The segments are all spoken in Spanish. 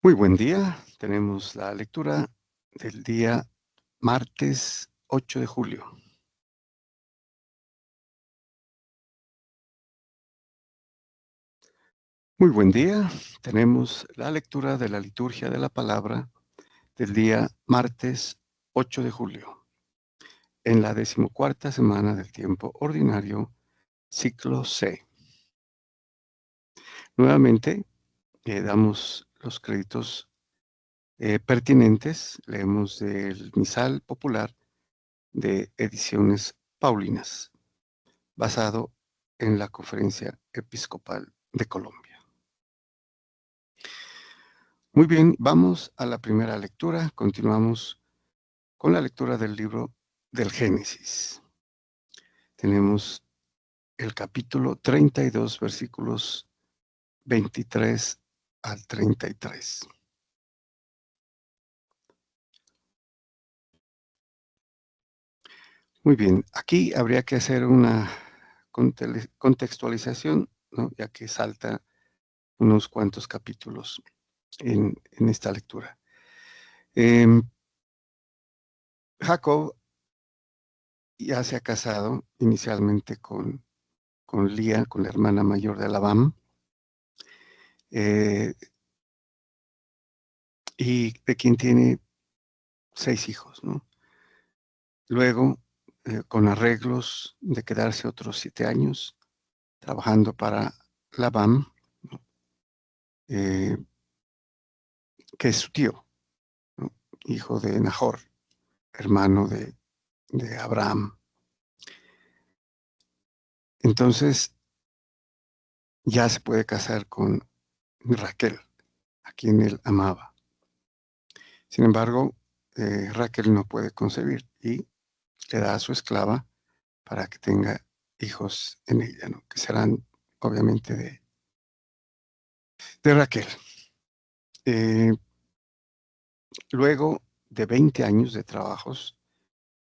Muy buen día. Tenemos la lectura del día martes 8 de julio. Muy buen día. Tenemos la lectura de la liturgia de la palabra del día martes 8 de julio, en la 14ª semana del tiempo ordinario, ciclo C. Nuevamente, damos los créditos pertinentes. Leemos del misal popular de Ediciones Paulinas, basado en la Conferencia Episcopal de Colombia. Muy bien, vamos a la primera lectura. Continuamos con la lectura del libro del Génesis. Tenemos el capítulo 32, versículos 23 al 33. Muy bien, aquí habría que hacer una contextualización, ¿no? Ya que salta unos cuantos capítulos en esta lectura. Jacob ya se ha casado inicialmente con Lía, con la hermana mayor de Labán, y de quien tiene 6 hijos, ¿no? Luego, con arreglos de quedarse otros 7 años trabajando para Labán, ¿no? eh, que es su tío, ¿no? Hijo de Nahor, hermano de Abraham. Entonces, ya se puede casar con Raquel, a quien él amaba. Sin embargo, Raquel no puede concebir y le da a su esclava para que tenga hijos en ella, ¿no? Que serán obviamente de Raquel. Eh, Luego de 20 años de trabajos,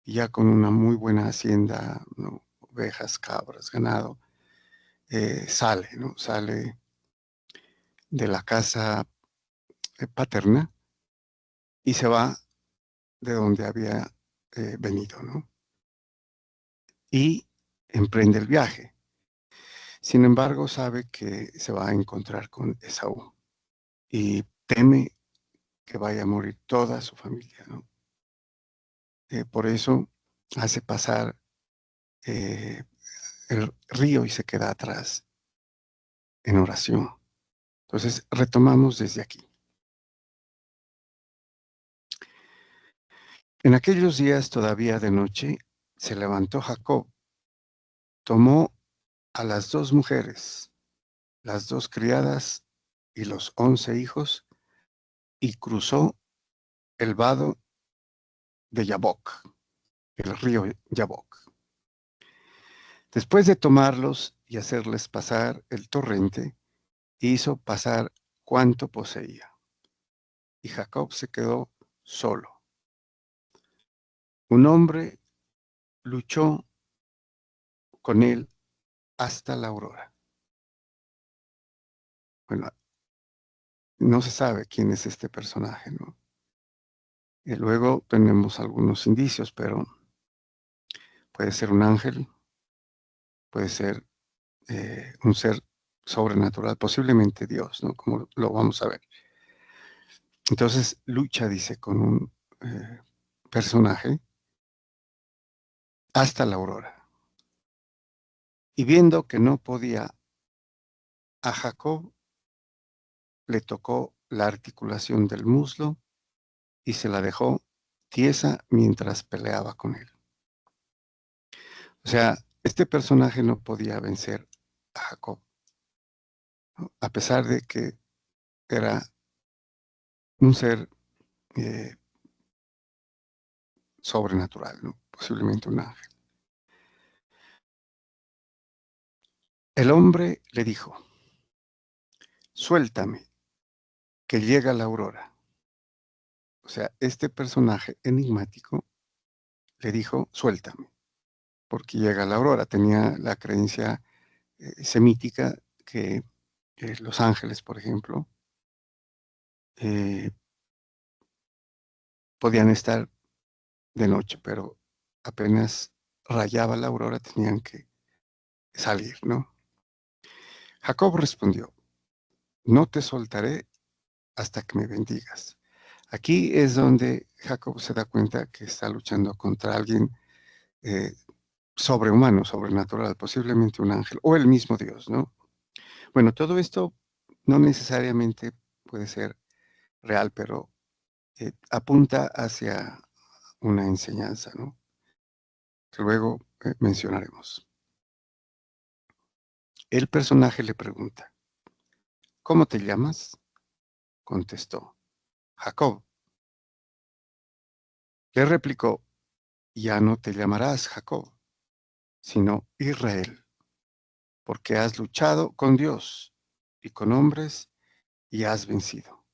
ya con una muy buena hacienda, ¿no? Ovejas, cabras, ganado, sale, ¿no? Sale de la casa paterna y se va de donde había venido, ¿no? Y emprende el viaje. Sin embargo, sabe que se va a encontrar con Esaú y teme que vaya a morir toda su familia, ¿no? Por eso hace pasar eh, el río y se queda atrás en oración. Entonces, retomamos desde aquí. En aquellos días todavía de noche, se levantó Jacob, tomó a las 2 mujeres, las 2 criadas y los 11 hijos, y cruzó el vado de Yabok, el río Yabok. Después de tomarlos y hacerles pasar el torrente, hizo pasar cuanto poseía. Y Jacob se quedó solo. Un hombre luchó con él hasta la aurora. Bueno, no se sabe quién es este personaje, ¿no? Y luego tenemos algunos indicios, pero puede ser un ángel, puede ser un ser sobrenatural, posiblemente Dios, ¿no? Como lo vamos a ver. Entonces lucha, dice, con un personaje hasta la aurora. Y viendo que no podía, a Jacob le tocó la articulación del muslo y se la dejó tiesa mientras peleaba con él. O sea, este personaje no podía vencer a Jacob, ¿no? A pesar de que era un ser eh, sobrenatural, ¿no? Posiblemente un ángel. El hombre le dijo, suéltame, que llega la aurora. O sea, este personaje enigmático le dijo, suéltame, porque llega la aurora. Tenía la creencia semítica que los ángeles, por ejemplo, eh, podían estar de noche, pero apenas rayaba la aurora tenían que salir, ¿no? Jacob respondió, no te soltaré hasta que me bendigas. Aquí es donde Jacob se da cuenta que está luchando contra alguien eh, sobrehumano, sobrenatural, posiblemente un ángel o el mismo Dios, ¿no? Bueno, todo esto no necesariamente puede ser real, pero apunta hacia una enseñanza, ¿no? Que luego mencionaremos. El personaje le pregunta, ¿cómo te llamas? Contestó, Jacob. Le replicó, ya no te llamarás Jacob, sino Israel, porque has luchado con Dios y con hombres y has vencido.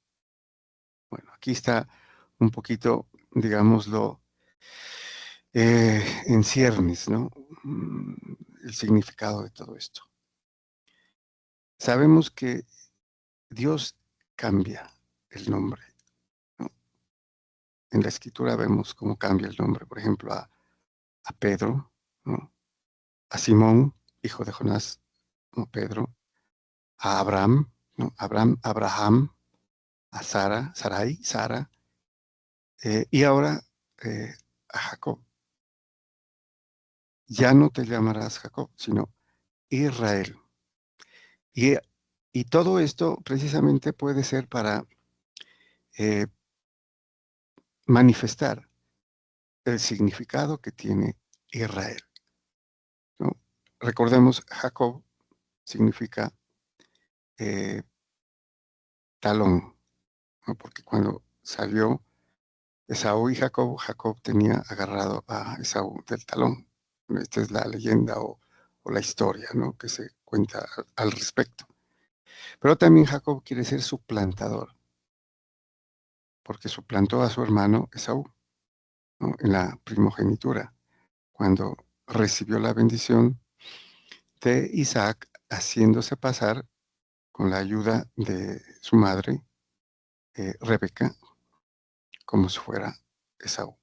Bueno, aquí está un poquito, digámoslo, en ciernes, ¿no? Mm, El significado de todo esto. Sabemos que Dios cambia el nombre, ¿no? En la escritura vemos cómo cambia el nombre, por ejemplo, a Pedro, ¿no? A Simón, hijo de Jonás, ¿no? Pedro, a Abraham, ¿no? Abraham, a Sara, Sarai, Sara, y ahora a Jacob. Ya no te llamarás Jacob, sino Israel. Y, y todo esto precisamente puede ser para eh, manifestar el significado que tiene Israel, ¿no? Recordemos, Jacob significa eh, talón, ¿no? Porque cuando salió Esaú y Jacob, Jacob tenía agarrado a Esaú del talón. Esta es la leyenda o la historia, ¿no? Que se cuenta al respecto. Pero también Jacob quiere ser suplantador, porque suplantó a su hermano Esaú, ¿no? En la primogenitura, cuando recibió la bendición de Isaac, haciéndose pasar con la ayuda de su madre, Rebeca, como si fuera Esaú.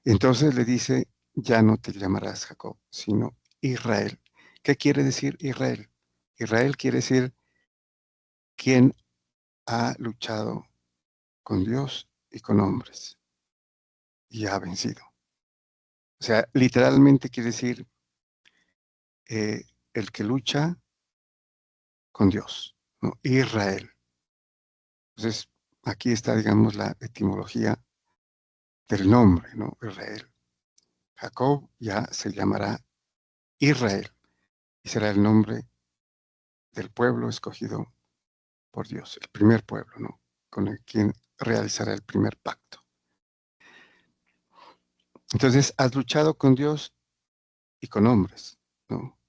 Entonces le dice, ya no te llamarás Jacob, sino Israel. ¿Qué quiere decir Israel? Israel quiere decir quien ha luchado con Dios y con hombres y ha vencido. O sea, literalmente quiere decir eh, el que lucha con Dios, ¿no? Israel. Entonces, aquí está, digamos, la etimología del nombre, ¿no? Israel. Jacob ya se llamará Israel y será el nombre del pueblo escogido por Dios, el primer pueblo, ¿no? Con el quien realizará el primer pacto. Entonces, has luchado con Dios y con hombres, ¿no?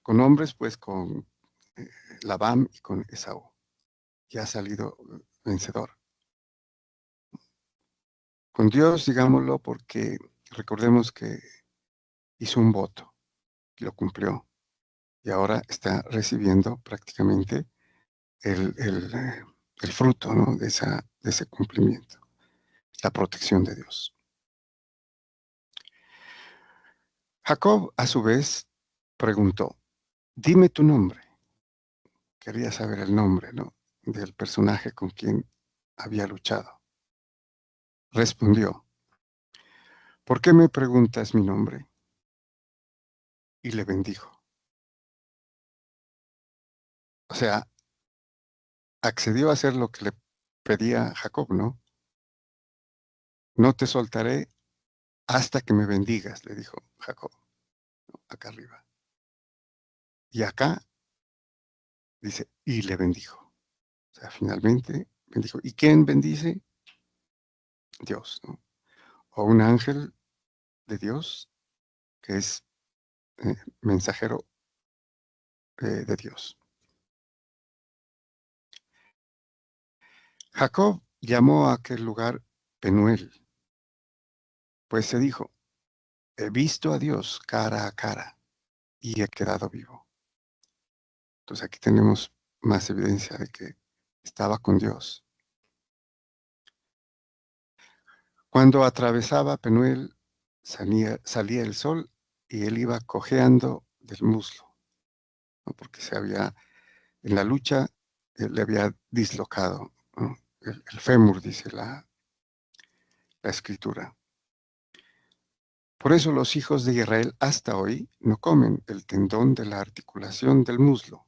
Con hombres, pues con eh, Labán y con Esaú. Y has salido vencedor. Con Dios, digámoslo, porque recordemos que hizo un voto y lo cumplió. Y ahora está recibiendo prácticamente el, el, eh, el fruto, ¿no? de ese cumplimiento, la protección de Dios. Jacob, a su vez, preguntó, dime tu nombre. Quería saber el nombre, ¿no? Del personaje con quien había luchado. Respondió, ¿por qué me preguntas mi nombre? Y le bendijo. O sea, accedió a hacer lo que le pedía Jacob, ¿no? No te soltaré hasta que me bendigas, le dijo Jacob, ¿no? Acá arriba. Y acá dice, y le bendijo. O sea, finalmente bendijo. ¿Y quién bendice? Dios, ¿no? O un ángel de Dios que es mensajero de Dios. Jacob llamó a aquel lugar Penuel, pues se dijo, he visto a Dios cara a cara y he quedado vivo. Entonces aquí tenemos más evidencia de que estaba con Dios. Cuando atravesaba Penuel, salía el sol y él iba cojeando del muslo, ¿no? Porque en la lucha, le había dislocado, ¿no? El fémur, dice la escritura. Por eso los hijos de Israel hasta hoy no comen el tendón de la articulación del muslo,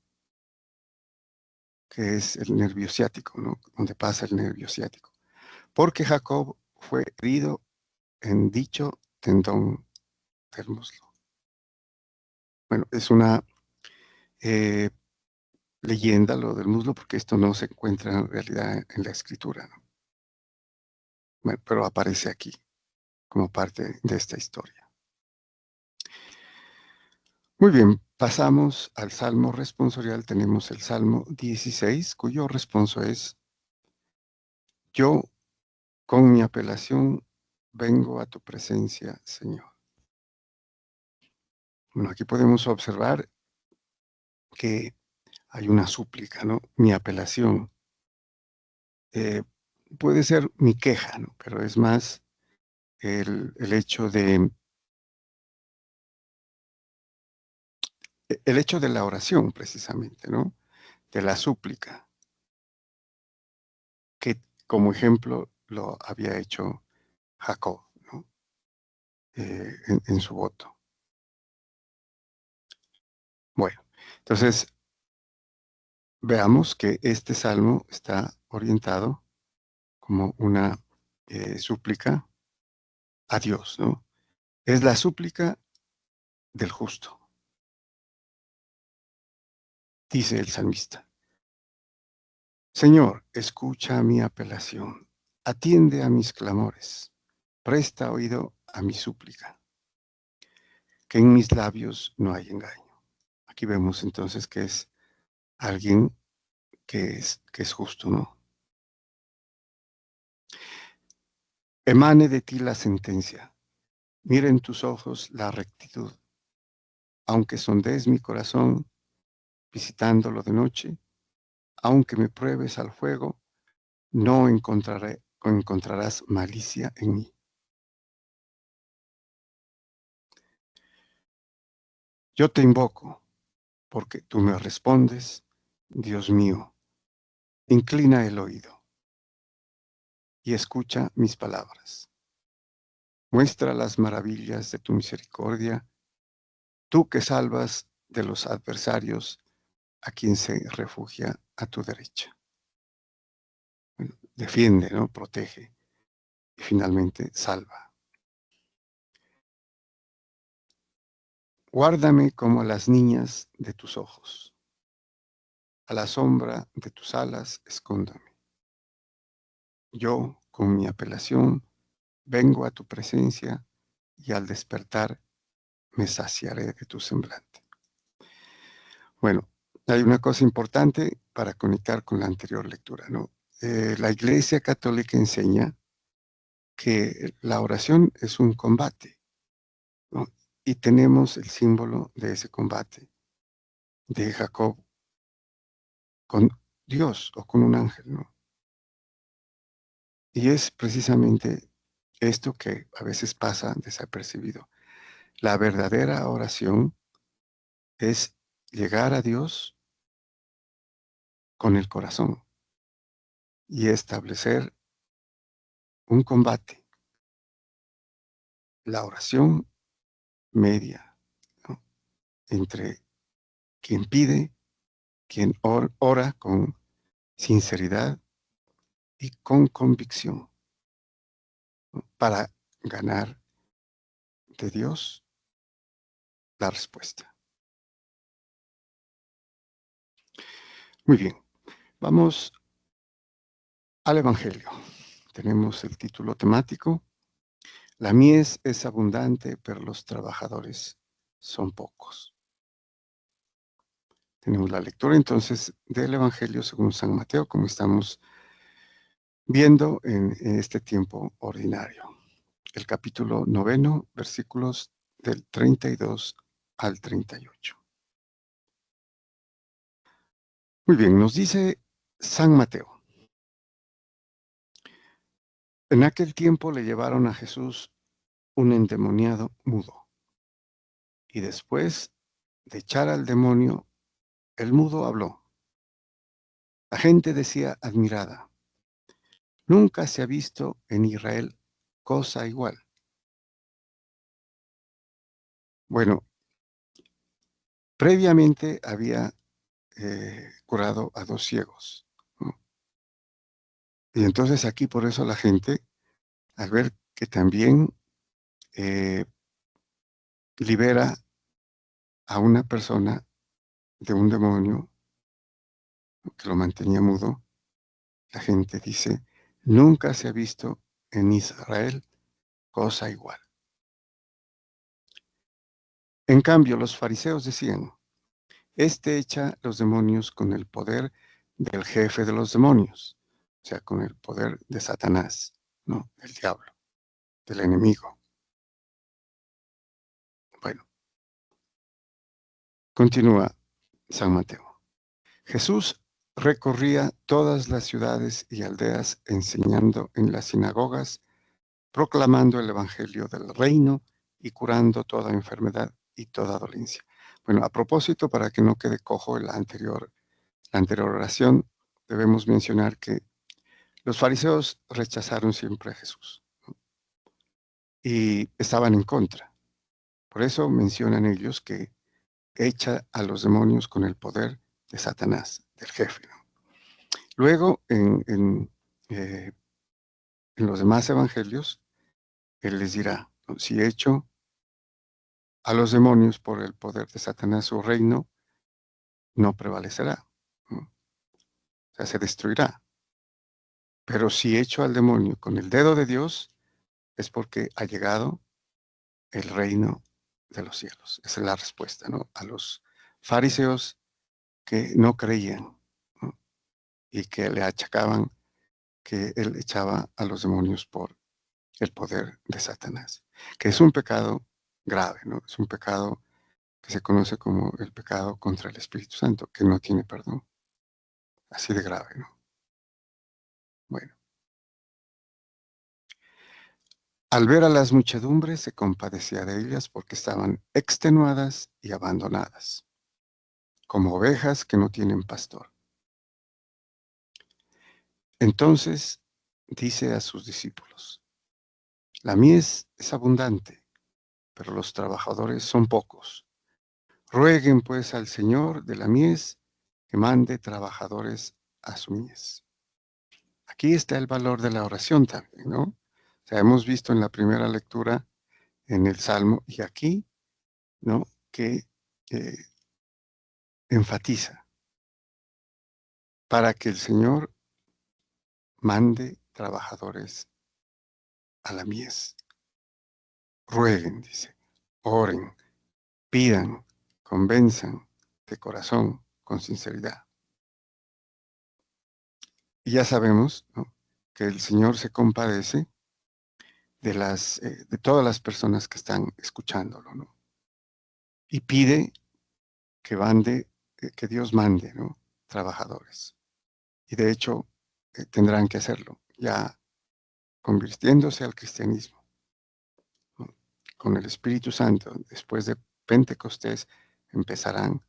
que es el nervio ciático, ¿no? Donde pasa el nervio ciático. Porque Jacob fue herido en dicho tendón del muslo. Bueno, es una eh, leyenda lo del muslo, porque esto no se encuentra en realidad en la escritura, ¿no? Bueno, pero aparece aquí como parte de esta historia. Muy bien, pasamos al Salmo responsorial. Tenemos el Salmo 16, cuyo responso es: yo con mi apelación vengo a tu presencia, Señor. Bueno, aquí podemos observar que hay una súplica, ¿no? Mi apelación. Eh, puede ser mi queja, ¿no? Pero es más el hecho el hecho de la oración, precisamente, ¿no? De la súplica, que como ejemplo lo había hecho Jacob, ¿no? En su voto. Bueno, entonces veamos que este salmo está orientado como una súplica a Dios, ¿no? Es la súplica del justo, dice el salmista. Señor, escucha mi apelación, atiende a mis clamores, presta oído a mi súplica, que en mis labios no hay engaño. Aquí vemos entonces que es alguien que es justo, ¿no? Emane de ti la sentencia, mira en tus ojos la rectitud, aunque sondees mi corazón visitándolo de noche, aunque me pruebes al fuego, no encontrarás malicia en mí. Yo te invoco, porque tú me respondes, Dios mío, inclina el oído y escucha mis palabras. Muestra las maravillas de tu misericordia, tú que salvas de los adversarios a quien se refugia a tu derecha. Bueno, defiende, ¿no? Protege y finalmente salva. Guárdame como a las niñas de tus ojos. A la sombra de tus alas escóndame. Yo, con mi apelación, vengo a tu presencia y al despertar me saciaré de tu semblante. Bueno, hay una cosa importante para conectar con la anterior lectura, ¿no? La Iglesia Católica enseña que la oración es un combate, ¿no? Y tenemos el símbolo de ese combate de Jacob con Dios o con un ángel, ¿no? Y es precisamente esto que a veces pasa desapercibido. La verdadera oración es llegar a Dios con el corazón y establecer un combate. La oración media, ¿no? Entre quien pide, quien ora con sinceridad y con convicción, ¿no? Para ganar de Dios la respuesta. Muy bien, vamos al Evangelio. Tenemos el título temático: La mies es abundante, pero los trabajadores son pocos. Tenemos la lectura entonces del Evangelio según San Mateo, como estamos viendo en este tiempo ordinario. El capítulo 9, versículos del 32 al 38. Muy bien, nos dice San Mateo. En aquel tiempo le llevaron a Jesús un endemoniado mudo, y después de echar al demonio, el mudo habló. La gente decía admirada, nunca se ha visto en Israel cosa igual. Bueno, previamente había curado a 2 ciegos, ¿no? Y entonces aquí por eso la gente, al ver que también eh, libera a una persona de un demonio que lo mantenía mudo, la gente dice, nunca se ha visto en Israel cosa igual. En cambio, los fariseos decían, este echa los demonios con el poder del jefe de los demonios, o sea, con el poder de Satanás, ¿no? Del diablo, del enemigo. Bueno, continúa San Mateo. Jesús recorría todas las ciudades y aldeas enseñando en las sinagogas, proclamando el evangelio del reino y curando toda enfermedad y toda dolencia. Bueno, a propósito, para que no quede cojo la anterior oración, debemos mencionar que los fariseos rechazaron siempre a Jesús, ¿no? Y estaban en contra. Por eso mencionan ellos que echa a los demonios con el poder de Satanás, del jefe, ¿no? Luego, en los demás evangelios, él les dirá, ¿no? Si echo a los demonios por el poder de Satanás, su reino no prevalecerá, ¿no? O sea, se destruirá. Pero si echo al demonio con el dedo de Dios, es porque ha llegado el reino de los cielos. Esa es la respuesta, ¿no? A los fariseos que no creían, ¿no? Y que le achacaban que él echaba a los demonios por el poder de Satanás, que es un pecado grave, ¿no? Es un pecado que se conoce como el pecado contra el Espíritu Santo, que no tiene perdón. Así de grave, ¿no? Bueno, al ver a las muchedumbres se compadecía de ellas porque estaban extenuadas y abandonadas, como ovejas que no tienen pastor. Entonces dice a sus discípulos, la mies es abundante, pero los trabajadores son pocos. Rueguen pues al Señor de la mies que mande trabajadores a su mies. Aquí está el valor de la oración también, ¿no? O sea, hemos visto en la primera lectura en el Salmo y aquí, ¿no? Que eh, enfatiza para que el Señor mande trabajadores a la mies. Rueguen, dice, oren, pidan, convenzan de corazón, con sinceridad. Y ya sabemos, ¿no? Que el Señor se compadece de todas las personas que están escuchándolo, ¿no? Y pide que Dios mande, ¿no? Trabajadores. Y de hecho, tendrán que hacerlo, ya convirtiéndose al cristianismo, ¿no? Con el Espíritu Santo, después de Pentecostés, empezarán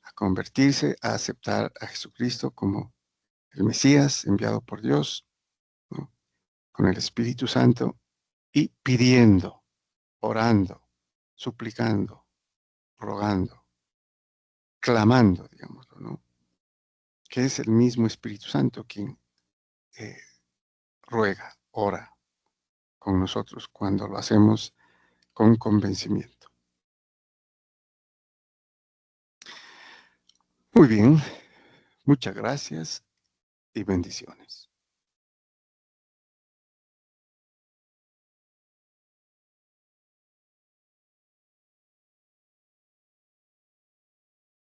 a convertirse, a aceptar a Jesucristo como el Mesías enviado por Dios, ¿no? Con el Espíritu Santo y pidiendo, orando, suplicando, rogando, clamando, digámoslo, ¿no? Que es el mismo Espíritu Santo quien eh, ruega, ora con nosotros cuando lo hacemos con convencimiento. Muy bien, muchas gracias y bendiciones.